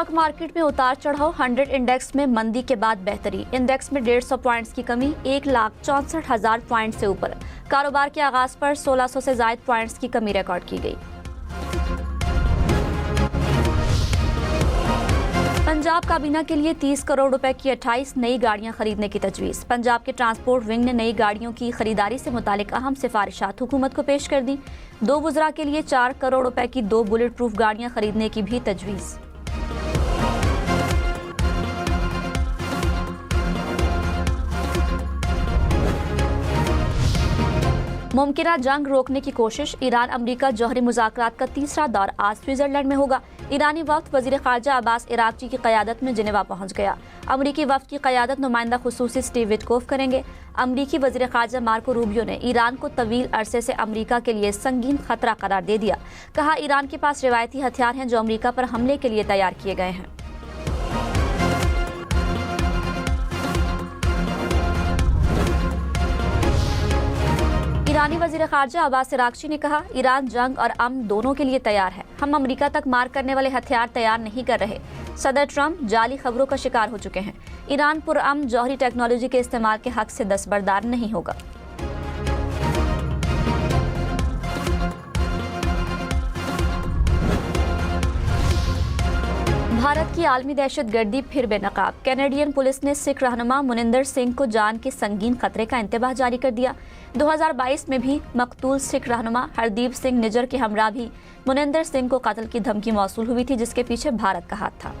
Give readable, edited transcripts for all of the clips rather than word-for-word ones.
Stock market में उतार चढ़ाव, 100 इंडेक्स में मंदी के बाद बेहतरी। इंडेक्स में 150 पॉइंट्स की कमी, 1,64,000 पॉइंट से ऊपर। कारोबार के आगाज पर 1600 से ज्यादा पॉइंट्स की कमी रिकॉर्ड की गई। पंजाब काबीना के लिए 30 करोड़ रुपए की 28 नई गाड़ियां खरीदने की तजवीज़। पंजाब के ट्रांसपोर्ट विंग ने नई गाड़ियों की खरीदारी से मुतालिक अहम सिफारिशात हुकूमत को पेश कर दी। 2 वज़रा के लिए 4 करोड़ रुपए की 2 बुलेट प्रूफ गाड़ियां खरीदने की भी तजवीज़। मुमकिना जंग रोकने की कोशिश, ईरान अमरीका जौहरी मुज़ाकरात का तीसरा दौर आज स्विट्जरलैंड में होगा। ईरानी वफ्द वज़ीर ख़ारजा अब्बास इराक़ची की क़यादत में जिनेवा पहुंच गया। अमरीकी वफ्द की क़यादत नुमाइंदा खुसूसी स्टीव विटकोफ करेंगे। अमरीकी वज़ीर ख़ारजा मार्को रूबियो ने ईरान को तवील अरसे से अमरीका के लिए संगीन खतरा करार दे दिया। कहा, ईरान के पास रिवायती हथियार हैं जो अमरीका पर हमले के लिए तैयार किए गए हैं। ईरानी वज़ीर ख़ारजा अब्बास इराक़ची ने कहा, ईरान जंग और अमन दोनों के लिए तैयार है। हम अमरीका तक मार करने वाले हथियार तैयार नहीं कर रहे। सदर ट्रंप जाली खबरों का शिकार हो चुके हैं। ईरान पुरअमन जौहरी टेक्नोलॉजी के इस्तेमाल के हक से दस्तबरदार नहीं होगा। भारत की आलमी दहशतगर्दी फिर बेनकाब। कैनेडियन पुलिस ने सिख रहनुमा मुनिंदर सिंह को जान के संगीन खतरे का इंतबाह जारी कर दिया। 2022 में भी मकतूल सिख रहनुमा हरदीप सिंह निजर के हमरा भी मुनिंदर सिंह को कत्ल की धमकी मौसूल हुई थी, जिसके पीछे भारत का हाथ था।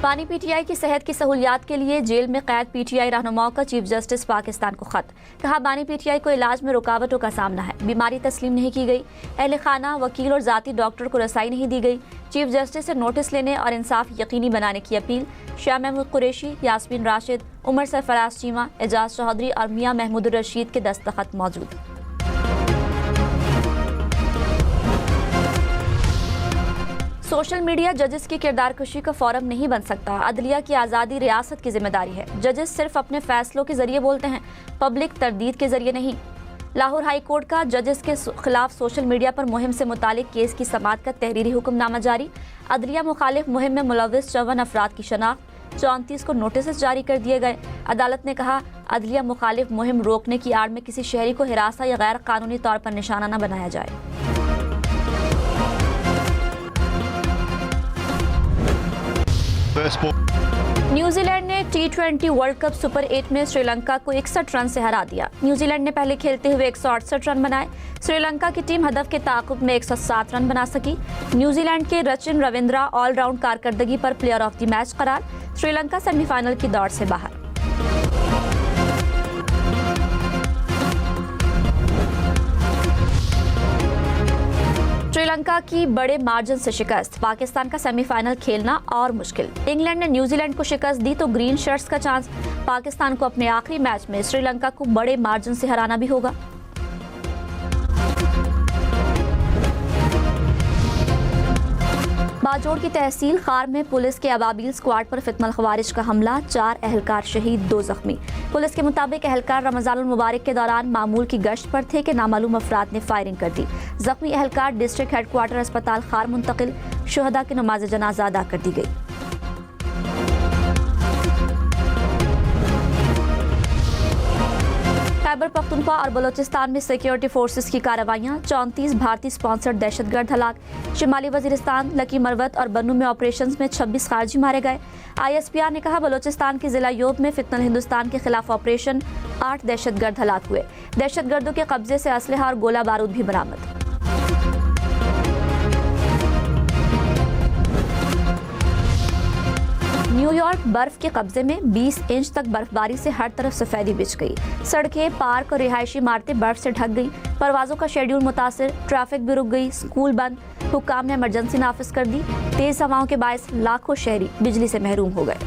पानी पीटीआई की सेहत की सहूलियात के लिए जेल में कैद पीटीआई रहनुमाओं का चीफ जस्टिस पाकिस्तान को खत। कहा, बानी पीटीआई को इलाज में रुकावटों का सामना है। बीमारी तस्लीम नहीं की गई। अहले खाना, वकील और जाती डॉक्टर को रसाई नहीं दी गई। चीफ जस्टिस से नोटिस लेने और इंसाफ यकीनी बनाने की अपील। शाह महमूद कुरैशी, यास्मीन राशिद, उमर सरफराज चीमा, एजाज चौधरी और मियां महमूद रशीद के दस्तखत मौजूद। सोशल मीडिया जजेस की किरदार कशी का फोरम नहीं बन सकता। अदलिया की आज़ादी रियासत की जिम्मेदारी है। जजेस सिर्फ अपने फैसलों के जरिए बोलते हैं, पब्लिक तरदीद के जरिए नहीं। लाहौर हाई कोर्ट का जजेस के खिलाफ सोशल मीडिया पर मुहिम से मुतालिक केस की समाअत का तहरीरी हुक्मनामा जारी। अदलिया मुखालिफ मुहिम में मुलव्विस 54 अफराद की शनाख्त, 34 को नोटिस जारी कर दिए गए। अदालत ने कहा, अदलिया मुखालिफ मुहिम रोकने की आड़ में किसी शहरी को हिरासा या गैर कानूनी तौर पर निशाना न बनाया जाए। न्यूजीलैंड ने T20 वर्ल्ड कप सुपर 8 में श्रीलंका को 61 रन से हरा दिया। न्यूजीलैंड ने पहले खेलते हुए 168 रन बनाए। श्रीलंका की टीम हदफ के ताक़ुब में 107 रन बना सकी। न्यूजीलैंड के रचिन रविंद्रा ऑलराउंड कारकर्दगी पर प्लेयर ऑफ द मैच करार। श्रीलंका सेमीफाइनल की दौड़ से बाहर। श्रीलंका की बड़े मार्जिन से शिकस्त, पाकिस्तान का सेमीफाइनल खेलना और मुश्किल। इंग्लैंड ने न्यूजीलैंड को शिकस्त दी तो ग्रीन शर्ट्स का चांस। पाकिस्तान को अपने आखिरी मैच में श्रीलंका को बड़े मार्जिन से हराना भी होगा। बाजोड़ की तहसील खार में पुलिस के अबाबील स्क्वाड पर फितनल खवारिज का हमला, 4 अहलकार शहीद, 2 जख्मी। पुलिस के मुताबिक अहलकार रमजानुल मुबारक के दौरान मामूल की गश्त पर थे कि नामालूम अफराद ने फायरिंग कर दी। जख्मी अहलकार डिस्ट्रिक्ट हेडक्वार्टर अस्पताल खार मुंतकिल। शुहदा की नमाज जनाजा अदा कर दी गई। खैबर पख्तूनख्वा और बलोचिस्तान में सिक्योरिटी फोर्सेस की कार्रवाइयां, 34 भारतीय स्पॉन्सर्ड दहशतगर्द हलाक। शिमाली वजीरिस्तान, लकी मरवत और बन्नू में ऑपरेशंस में 26 खारजी मारे गए। ISPR ने कहा, बलोचिस्तान के जिला योब में फितनल हिंदुस्तान के खिलाफ ऑपरेशन, 8 दहशतगर्द हलाक हुए। दहशतगर्दों के कब्जे से असलहा और गोला बारूद भी बरामद। न्यूयॉर्क बर्फ के कब्जे में, 20 इंच तक बर्फबारी से हर तरफ सफेदी बिछ गई। सड़कें, पार्क और रिहायशी इमारतें बर्फ से ढक गई। परवाजों का शेड्यूल मुतासिर, ट्रैफिक भी रुक गई, स्कूल बंद। हुक्काम ने इमरजेंसी नाफिज कर दी। तेज हवाओं के बायस लाखों शहरी बिजली से महरूम हो गए।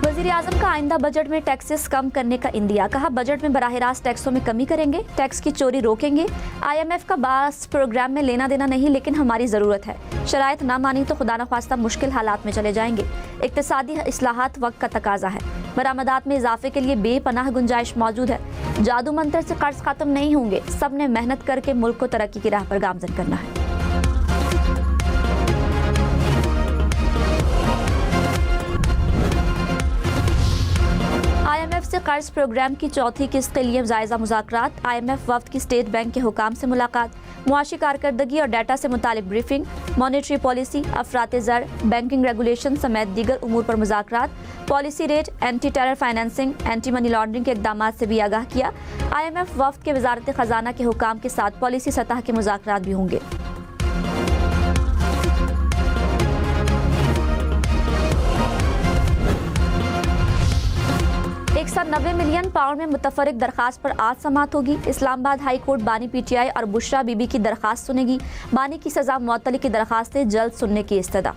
वज़ीर-ए-आज़म का आइंदा बजट में टैक्सेस कम करने का इंदिया। कहा बजट में बराह रास्त टैक्सों में कमी करेंगे, टैक्स की चोरी रोकेंगे। IMF का बास प्रोग्राम में लेना देना नहीं, लेकिन हमारी ज़रूरत है। शराइत ना मानी तो खुदा न ख्वास्ता मुश्किल हालात में चले जाएंगे। इक्तिसादी इस्लाहात वक्त का तकाजा है। बरामदात में इजाफे के लिए बेपनाह गुंजाइश मौजूद है। जादू मंत्र से कर्ज खत्म नहीं होंगे। सब ने मेहनत करके मुल्क को तरक्की की राह पर गामजन करना है। IMF से कर्ज प्रोग्राम की चौथी किस्त के लिए जायजा मुज़ाकरात। IMF वफ्द की स्टेट बैंक के हुकाम से मुलाकात। मुआशी कारकर्दगी और डाटा से मुतालिक ब्रीफिंग। मॉनेटरी पॉलिसी, अफराते ज़र, बैंकिंग रेगुलेशन समेत दीगर उमूर पर मुज़ाकरात। Policy rate, anti terror financing, anti money laundering के इक़दामात से भी आगाह किया। IMF वफ्द के वजारत ख़जाना के हुकाम के साथ पॉलिसी सतह के मुज़ाकरात भी होंगे। 190 मिलियन पाउंड में मुतफरिक दरखास्त पर आज समाअत होगी। इस्लामाबाद हाई कोर्ट बानी PTI और बुशरा बीबी की दरखास्त सुनेगी। बानी की सजा मुअत्तली की दरखास्तें जल्द सुनने की इस्तदा।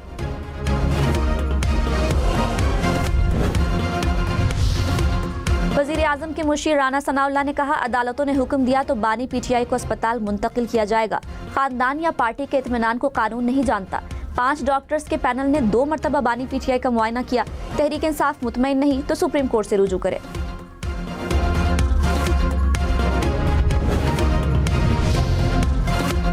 वज़ीर आज़म के मुशीर राना सनाउल्लाह ने कहा अदालतों ने हुक्म दिया तो बानी PTI को अस्पताल मुंतकिल किया जाएगा। खानदान या पार्टी के इत्मीनान को कानून नहीं जानता। 5 डॉक्टर्स के पैनल ने 2 मरतबा बानी PTI का मुआयना किया। तहरीक इंसाफ मुतमईन नहीं तो सुप्रीम कोर्ट से रुजू करे।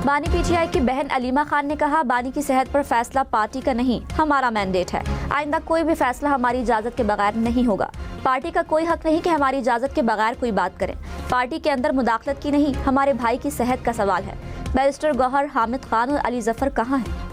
बानी PTI की बहन अलीमा खान ने कहा बानी की सेहत पर फैसला पार्टी का नहीं, हमारा मैंडेट है। आइंदा कोई भी फैसला हमारी इजाजत के बगैर नहीं होगा। पार्टी का कोई हक नहीं कि हमारी इजाजत के बगैर कोई बात करें। पार्टी के अंदर मुदाखलत की नहीं, हमारे भाई की सेहत का सवाल है। बैरिस्टर गौहर, हामिद खान और अली जफर कहाँ हैं?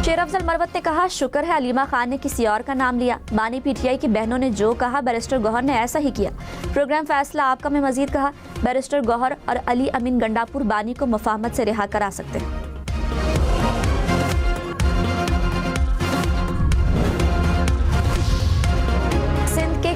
शेर अफजल मरवत ने कहा शुक्र है अलीमा खान ने किसी और का नाम लिया। बानी PTI की बहनों ने जो कहा बैरिस्टर गौहर ने ऐसा ही किया। प्रोग्राम फैसला आपका में मजीद कहा बैरिस्टर गौहर और अली अमीन गंडापुर बानी को मुफाहमत से रिहा करा सकते हैं।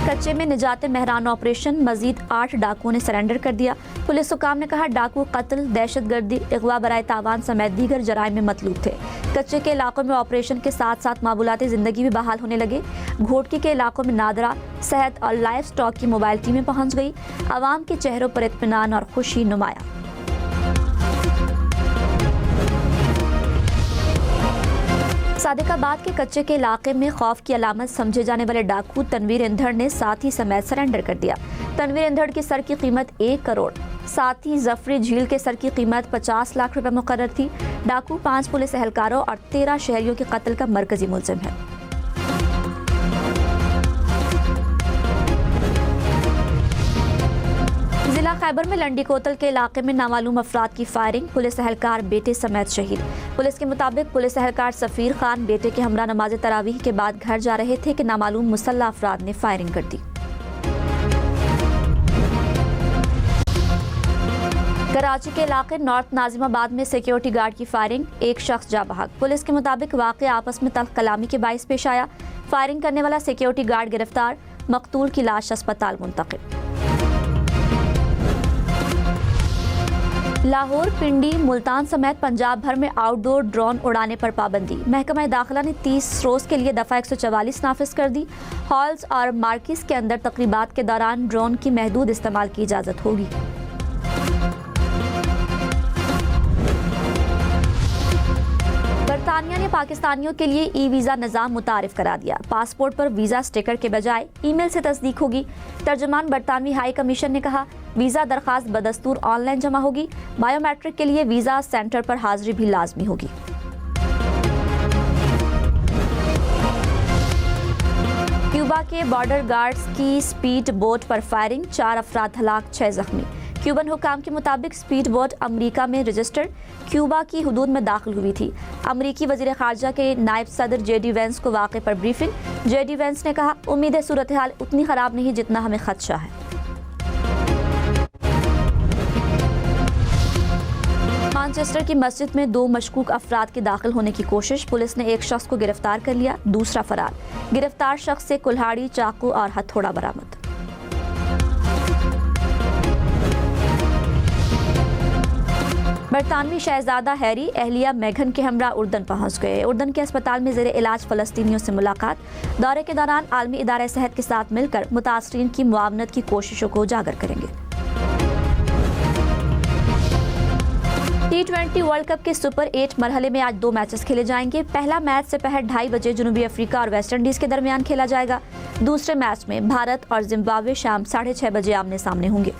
कच्चे में निजात महरान ऑपरेशन, मजीद 8 डाकुओं ने सरेंडर कर दिया। पुलिस हुकाम ने कहा डाकू कत्ल, दहशतगर्दी, अगवा बराए तावान समेत दीगर जराइम में मतलूब थे। कच्चे के इलाकों में ऑपरेशन के साथ साथ मामूलाती जिंदगी भी बहाल होने लगे। घोटकी के इलाकों में नादरा, सेहत और लाइफ स्टॉक की मोबाइल टीमें पहुंच गई। आवाम के चेहरों पर इत्मीनान और खुशी नुमाया। सादिकाबाद के कच्चे के इलाके में खौफ की अलामत समझे जाने वाले डाकू तनवीर इंधड़ ने साथी समेत सरेंडर कर दिया। तनवीर इंधड़ की सर की कीमत 1 करोड़, साथ ही जफरी झील के सर की कीमत 50 लाख रुपए मुकर्रर थी। डाकू 5 पुलिस एहलकारों और 13 शहरियों के कत्ल का मरकजी मुलजिम है। जिला खैबर में लंडी कोतल के इलाके में नामालूम अफराद की फायरिंग, पुलिस एहलकार बेटे समेत शहीद। पुलिस के मुताबिक पुलिस एहलकार सफीर खान बेटे के हमरा नमाज तरावीह के बाद घर जा रहे थे कि नामालूम मुसल्ला अफराद ने फायरिंग कर दी। कराची के इलाके नॉर्थ नाजिमाबाद में सिक्योरिटी गार्ड की फायरिंग, एक शख्स जा बहक। पुलिस के मुताबिक वाक़या आपस में तल्ख कलामी के बाइस पेश आया। फायरिंग करने वाला सिक्योरिटी गार्ड गिरफ्तार, मकतूल की लाश अस्पताल मुंतकिल। लाहौर, पिंडी, मुल्तान समेत पंजाब भर में आउटडोर ड्रोन उड़ाने पर पाबंदी। महकमा दाखिला ने 30 रोज के लिए दफ़ा 144 नाफिज कर दी। हॉल्स और मार्किस के अंदर तकरीबात के दौरान ड्रोन की महदूद इस्तेमाल की इजाज़त होगी। बरतानिया ने पाकिस्तानियों के लिए ई-वीज़ा निज़ाम मुतारिफ करा दिया। पासपोर्ट पर वीज़ा स्टिकर के बजाय ईमेल से तस्दीक होगी। तर्जुमान बरतानवी हाई कमीशन ने कहा वीज़ा दरखास्त बदस्तूर ऑनलाइन जमा होगी। बायोमेट्रिक के लिए वीज़ा सेंटर पर हाजिरी भी लाजमी होगी। क्यूबा के बॉर्डर गार्ड्स की स्पीड बोट पर फायरिंग, 4 अफराद हलाक, 6 जख्मी। क्यूबन हुकाम के मुताबिक स्पीड बोट अमरीका में रजिस्टर्ड क्यूबा की हुदूद में दाखिल हुई थी। अमरीकी वज़ीर ख़ारजा के नायब सदर JD वेंस को वाक़े पर ब्रीफिंग। JD वेंस ने कहा उम्मीद है सूरत हाल उतनी ख़राब नहीं जितना हमें खदशा है। मैनचेस्टर की मस्जिद में 2 मशकूक अफराद के दाखिल होने की कोशिश, पुलिस ने एक शख्स को गिरफ्तार कर लिया, दूसरा फरार। गिरफ्तार शख्स से कुल्हाड़ी, चाकू और हथौड़ा बरामद। बरतानवी शहजादा हैरी अहलिया मेघन के हमरा उर्दन पहुंच गए। उर्दन के अस्पताल में ज़ेरे इलाज फ़लस्तीनियों से मुलाकात। दौरे के दौरान आलमी इदारे सेहत के साथ मिलकर मुतासरीन की मुआवनत की कोशिशों को उजागर करेंगे। T20 वर्ल्ड कप के सुपर 8 मरहले में आज 2 मैचेस खेले जाएंगे। पहला मैच दोपहर 2:30 बजे जनूबी अफ्रीका और वेस्ट इंडीज के दरमियान खेला जाएगा। दूसरे मैच में भारत और जिम्बाब्वे शाम 6:30 बजे आमने सामने होंगे।